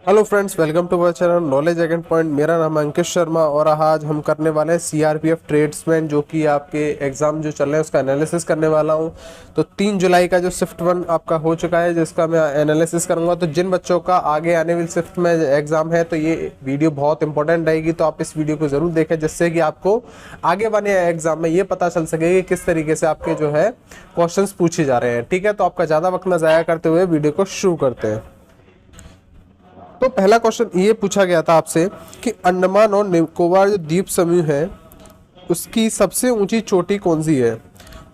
Hello friends, welcome to our channel knowledge again point. मेरा नाम है अंकित शर्मा और आज हम करने वाले हैं सीआरपीएफ ट्रेड्समैन, जो कि आपके एग्जाम जो चल रहे हैं उसका एनालिसिस करने वाला हूं। तो 3 जुलाई का जो शिफ्ट 1 आपका हो चुका है, जिसका मैं एनालिसिस करूंगा। तो जिन बच्चों का आगे आने वाली शिफ्ट में एग्जाम है, तो ये वीडियो बहुत इंपॉर्टेंट रहेगी, तो आप इस वीडियो को जरूर देखें, जिससे कि आपको आगे वाले एग्जाम में ये पता चल सके कि किस तरीके से आपके जो है क्वेश्चन पूछे जा रहे हैं। ठीक है, तो आपका ज्यादा वक्त न जाया करते हुए वीडियो को शुरू करते हैं। तो पहला क्वेश्चन ये पूछा गया था आपसे कि अंडमान और निकोबार जो द्वीप समूह है उसकी सबसे ऊंची चोटी कौन सी है।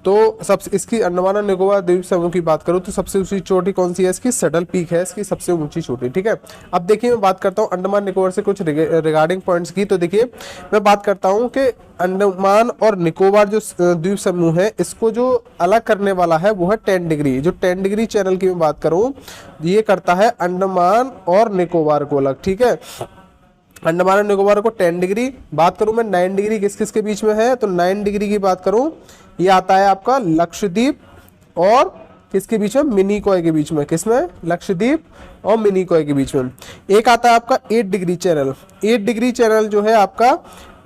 तो सबसे इसकी अंडमान और निकोबार द्वीप समूह की बात करूं तो सबसे ऊंची चोटी कौन सी है, इसकी सडल पीक है इसकी सबसे ऊंची चोटी। ठीक है, अब देखिए मैं बात करता हूं अंडमान निकोबार से कुछ रिगार्डिंग पॉइंट्स की। तो देखिए मैं बात करता हूं कि अंडमान और निकोबार जो द्वीप समूह है, इसको जो अलग करने वाला है वो है 10 डिग्री। जो 10 डिग्री चैनल की मैं बात करूं, ये करता है अंडमान और निकोबार को अलग। ठीक है, अंडमान और निकोबार को 10 डिग्री। बात करूं मैं 9 डिग्री किस किस के बीच में है, तो 9 डिग्री की बात करूं, ये आता है आपका लक्षद्वीप और किसके बीच में, मिनिकॉय के बीच में। किसमें, लक्षद्वीप और मिनिकॉय के बीच में। एक आता है आपका 8 डिग्री चैनल। 8 डिग्री चैनल जो है आपका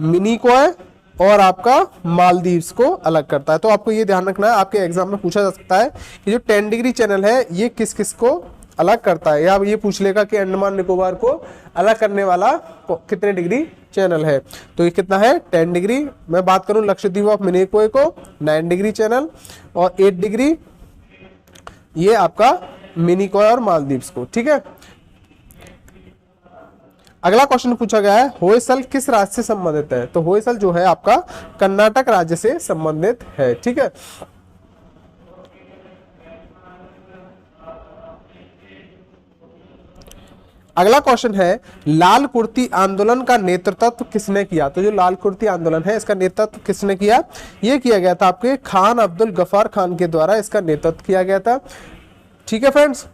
मिनिकॉय और आपका मालदीव्स को अलग करता है। तो आपको ये ध्यान रखना है, आपके एग्जाम में पूछा जा सकता है कि जो 10 डिग्री चैनल है ये किस किस को अलग करता है, या ये पूछ लेगा कि अंडमान निकोबार को अलग करने वाला कितने डिग्री चैनल है। तो ये कितना है, 10 डिग्री। मैं बात करूं लक्षद्वीप ऑफ मिनिकॉय को 9 डिग्री चैनल, और 8 डिग्री ये आपका मिनिकॉय और मालदीव्स को। ठीक है, अगला क्वेश्चन पूछा गया है होयसल किस राज्य से संबंधित है। तो होयसल जो है आपका कर्नाटक राज्य से संबंधित है। ठीक है, अगला क्वेश्चन है लाल कुर्ती आंदोलन का नेतृत्व किसने किया। तो जो लाल कुर्ती आंदोलन है इसका नेतृत्व किसने किया, ये किया गया था आपके खान अब्दुल गफार खान के द्वारा इसका नेतृत्व किया गया था। ठीक है फ्रेंड्स,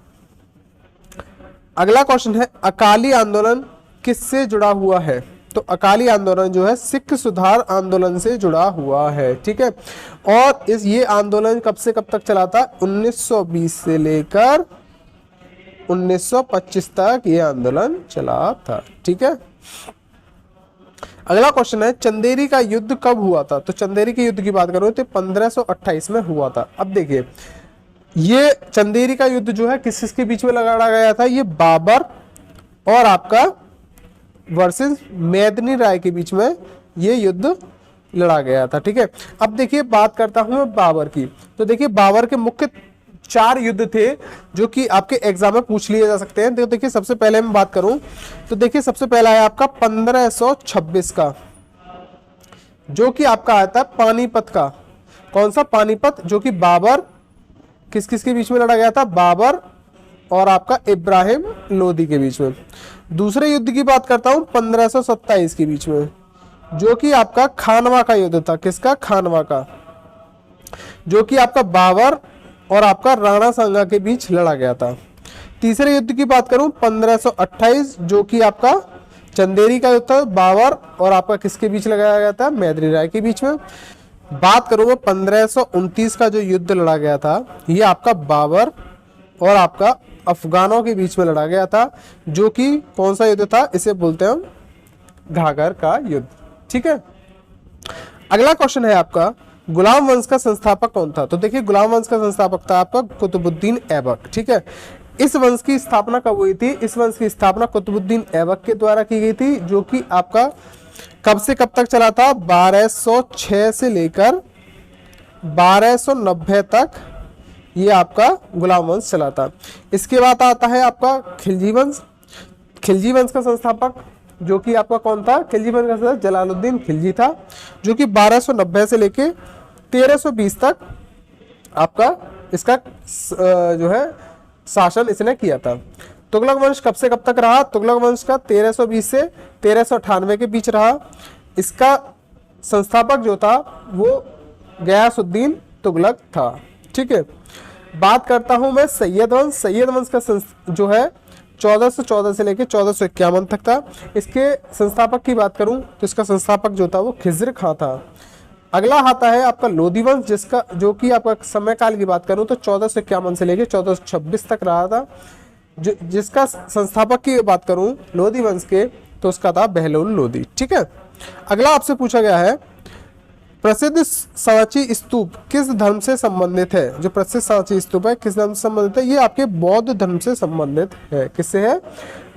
अगला क्वेश्चन है अकाली आंदोलन किससे जुड़ा हुआ है। तो अकाली आंदोलन जो है सिख सुधार आंदोलन से जुड़ा हुआ है। ठीक है, और ये आंदोलन कब से कब तक चला था, 1920 से लेकर 1925 तक ये आंदोलन चला था। ठीक है, अगला क्वेश्चन है चंदेरी का युद्ध कब हुआ था। तो चंदेरी के युद्ध की बात करो तो 1528 में हुआ था। अब देखिए ये चंदेरी का युद्ध जो है किस किस के बीच में लड़ा गया था, ये बाबर और आपका वर्सेस मेदिनी राय के बीच में ये युद्ध लड़ा गया था। ठीक है, अब देखिए बात करता हूं मैं बाबर की। तो देखिए बाबर के मुख्य 4 युद्ध थे जो कि आपके एग्जाम में पूछ लिए जा सकते हैं। तो देखिए सबसे पहले मैं बात करूं तो देखिए सबसे पहला है आपका 1526 का, जो कि आपका आता है पानीपत का। कौन सा, पानीपत, जो कि बाबर किस किस के बीच में लड़ा गया था, बाबर और आपका इब्राहिम लोदी के बीच में। दूसरे युद्ध की बात करता हूं 1527 के बीच में, जो कि आपका खानवा का युद्ध था। किसका, खानवा का, जो कि आपका बाबर और आपका राणा सांगा के बीच लड़ा गया था। तीसरे युद्ध की बात करूं 1528, जो कि आपका चंदेरी का युद्ध था, बाबर और आपका किसके बीच लगाया गया था, मेदिनी राय के बीच में। बात करूं मैं 1529 का जो युद्ध लड़ा गया था, ये आपका बाबर और आपका अफगानों के बीच में लड़ा गया था, जो कि कौन सा युद्ध था, इसे बोलते हैं हम घाघर का युद्ध। ठीक है, अगला क्वेश्चन है आपका गुलाम वंश का संस्थापक कौन था। तो देखिए गुलाम वंश का संस्थापक था आपका कुतुबुद्दीन ऐबक। ठीक है, इस वंश की स्थापना कब हुई थी, इस वंश की स्थापना कुतुबुद्दीन ऐबक के द्वारा की गई थी, जो कि आपका कब से कब तक चला था, 1206 से लेकर 1290 तक ये आपका गुलाम वंश चला था। इसके बाद आता है आपका खिलजी वंश। खिलजी वंश का संस्थापक जो कि आपका कौन था, खिलजी वंश का संस्थापक जलालुद्दीन खिलजी था, जो कि 1290 से लेके 1320 तक आपका इसका जो है शासन इसने किया था। तुगलक वंश कब से कब तक रहा, तुगलक वंश का 1320 से 1398 के बीच रहा। इसका संस्थापक जो था वो गयासुद्दीन तुगलक था। ठीक है, बात करता हूं मैं सैयद वंश। सैयद वंश का जो है 1414 से लेकर 1451 तक था। इसके संस्थापक की बात करूं तो इसका संस्थापक जो था वो खिज्र खां था। अगला आता है आपका लोधी वंश, जिसका जो कि आपका समय काल की बात करूं तो 1451 से लेकर 1426 तक रहा था। जिसका संस्थापक की बात करूं लोधी वंश के, तो उसका था बहलोल लोधी। ठीक है, अगला आपसे पूछा गया है प्रसिद्ध सांची स्तूप किस धर्म से संबंधित है। जो प्रसिद्ध सांची स्तूप है किस धर्म से संबंधित है, ये आपके बौद्ध धर्म से संबंधित है। किससे है,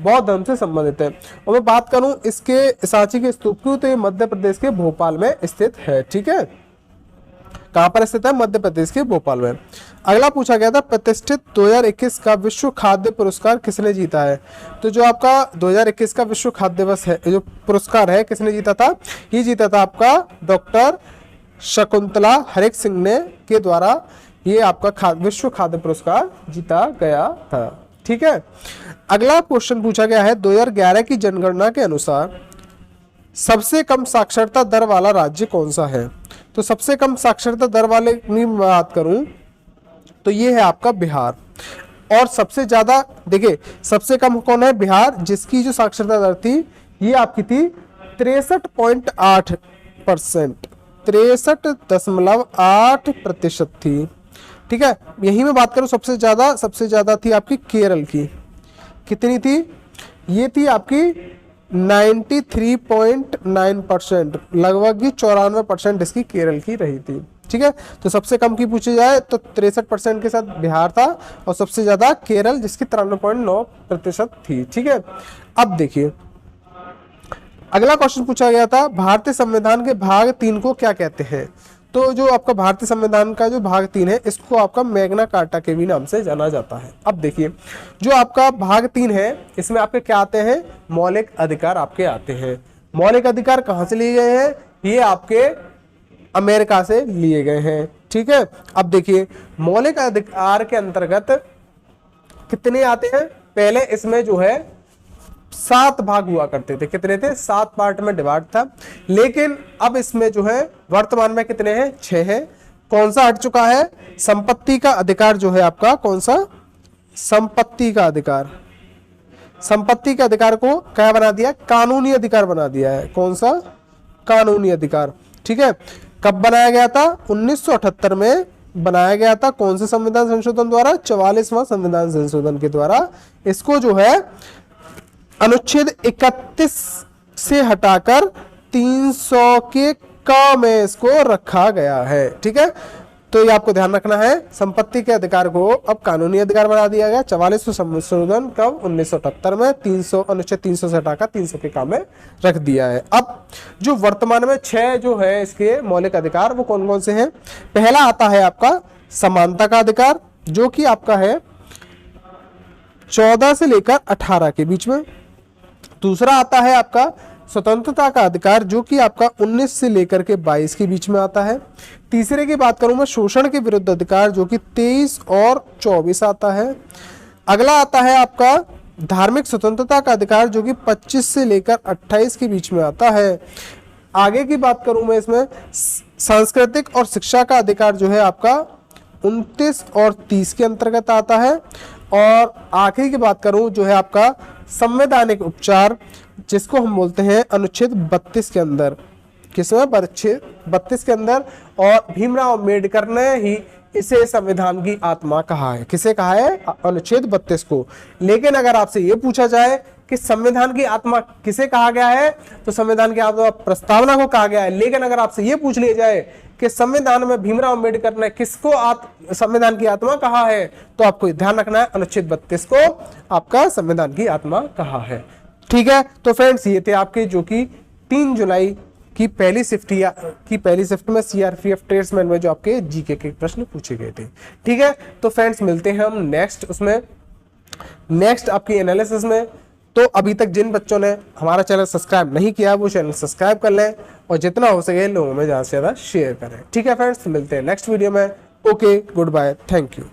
बौद्ध धर्म से संबंधित है। और मैं बात करूं इसके सांची के स्तूप की, तो ये मध्य प्रदेश के भोपाल में स्थित है। ठीक है, कहां पर स्थित है, मध्य प्रदेश के भोपाल में। अगला पूछा गया था प्रतिष्ठित 2021 का विश्व खाद्य पुरस्कार किसने जीता है। तो जो आपका 2021 का विश्व खाद्य दिवस है, जो पुरस्कार है, किसने जीता था, ये जीता था आपका डॉक्टर शकुंतला हरेक सिंह ने के द्वारा ये आपका विश्व खाद्य पुरस्कार जीता गया था। ठीक है, अगला क्वेश्चन पूछा गया है 2011 की जनगणना के अनुसार सबसे कम साक्षरता दर वाला राज्य कौन सा है। तो सबसे कम साक्षरता दर वाले की बात करूं तो ये है आपका बिहार। और सबसे ज्यादा देखिए सबसे कम कौन है, बिहार, जिसकी जो साक्षरता दर थी ये आपकी थी 63.8%, 63.8% थी। ठीक है, यही मैं बात करूं सबसे ज्यादा थी आपकी केरल की। कितनी थी, ये थी आपकी 93.9%, लगभग 94% इसकी केरल की रही थी। ठीक है, तो सबसे कम की पूछी जाए तो 63% के साथ बिहार था, और सबसे ज्यादा केरल जिसकी 93.9% थी। ठीक है, अब देखिए अगला क्वेश्चन पूछा गया था भारतीय संविधान के भाग 3 को क्या कहते हैं। तो जो आपका भारतीय संविधान का जो भाग 3 है, इसको आपका मैग्ना कार्टा के भी नाम से जाना जाता है। अब देखिए जो आपका भाग 3 है, इसमें आपके क्या आते हैं, मौलिक अधिकार आपके आते हैं। मौलिक अधिकार कहां से लिए गए हैं, ये आपके अमेरिका से लिए गए हैं। ठीक है, अब देखिए मौलिक अधिकार के अंतर्गत कितने आते हैं, पहले इसमें जो है 7 भाग हुआ करते थे। कितने थे, 7 पार्ट में डिवाइड था, लेकिन अब इसमें जो है वर्तमान में कितने हैं, 6 हैं। कौन सा हट चुका है, संपत्ति का अधिकार जो है आपका, कौन सा, संपत्ति का अधिकार। संपत्ति के अधिकार को क्या बना दिया, कानूनी अधिकार बना दिया है। कौन सा, कानूनी अधिकार। ठीक है, कब बनाया गया था, 1978 में बनाया गया था। कौन से संविधान संशोधन द्वारा, 44वां संविधान संशोधन के द्वारा। इसको जो है अनुच्छेद 31 से हटाकर 300 के क में इसको रखा गया है। ठीक है, तो ये आपको ध्यान रखना है, संपत्ति के अधिकार को अब कानूनी अधिकार बना दिया गया। 44वां संशोधन कब, 1978 में, 300 अनुच्छेद 300 से हटाकर 300 के काम में रख दिया है। अब जो वर्तमान में 6 जो है इसके मौलिक अधिकार, वो कौन कौन से हैं। पहला आता है आपका समानता का अधिकार, जो कि आपका है 14 से लेकर 18 के बीच में। दूसरा आता है आपका स्वतंत्रता का अधिकार, जो कि आपका 19 से लेकर के 22 के बीच में आता है। तीसरे की बात करूं मैं, शोषण के विरुद्ध अधिकार, जो कि 23 और 24 आता है। अगला आता है आपका धार्मिक स्वतंत्रता का अधिकार, जो कि 25 से लेकर 28 के बीच में आता है। आगे की बात करूं मैं, इसमें सांस्कृतिक और शिक्षा का अधिकार जो है आपका 29 और 30 के अंतर्गत आता है। और आखिरी की बात करूं जो है आपका संवैधानिक उपचार, जिसको हम बोलते हैं अनुच्छेद 32 के अंदर। किसमें, अनुच्छेद 32 के अंदर। और भीमराव अम्बेडकर ने ही इसे संविधान की आत्मा कहा है। किसे कहा है, अनुच्छेद 32 को। लेकिन अगर आपसे ये पूछा जाए कि संविधान की आत्मा किसे कहा गया है, तो संविधान की आत्मा प्रस्तावना को कहा गया है। लेकिन अगर आपसे ये पूछ लिया जाए कि संविधान में भीमराव अम्बेडकर ने किसको संविधान की आत्मा कहा है, तो आपको ध्यान रखना है अनुच्छेद 32 को आपका संविधान की आत्मा कहा है। ठीक है, तो फ्रेंड्स ये थे आपके जो कि 3 जुलाई की पहली शिफ्ट में सीआरपीएफ ट्रेड्समैन में जो आपके जीके के प्रश्न पूछे गए थे। ठीक है, तो फ्रेंड्स मिलते हैं हम नेक्स्ट आपकी एनालिसिस में। तो अभी तक जिन बच्चों ने हमारा चैनल सब्सक्राइब नहीं किया, वो चैनल सब्सक्राइब कर लें और जितना हो सके लोगों में ज्यादा से ज्यादा शेयर करें। ठीक है फ्रेंड्स, मिलते हैं नेक्स्ट वीडियो में। Okay, goodbye, thank you.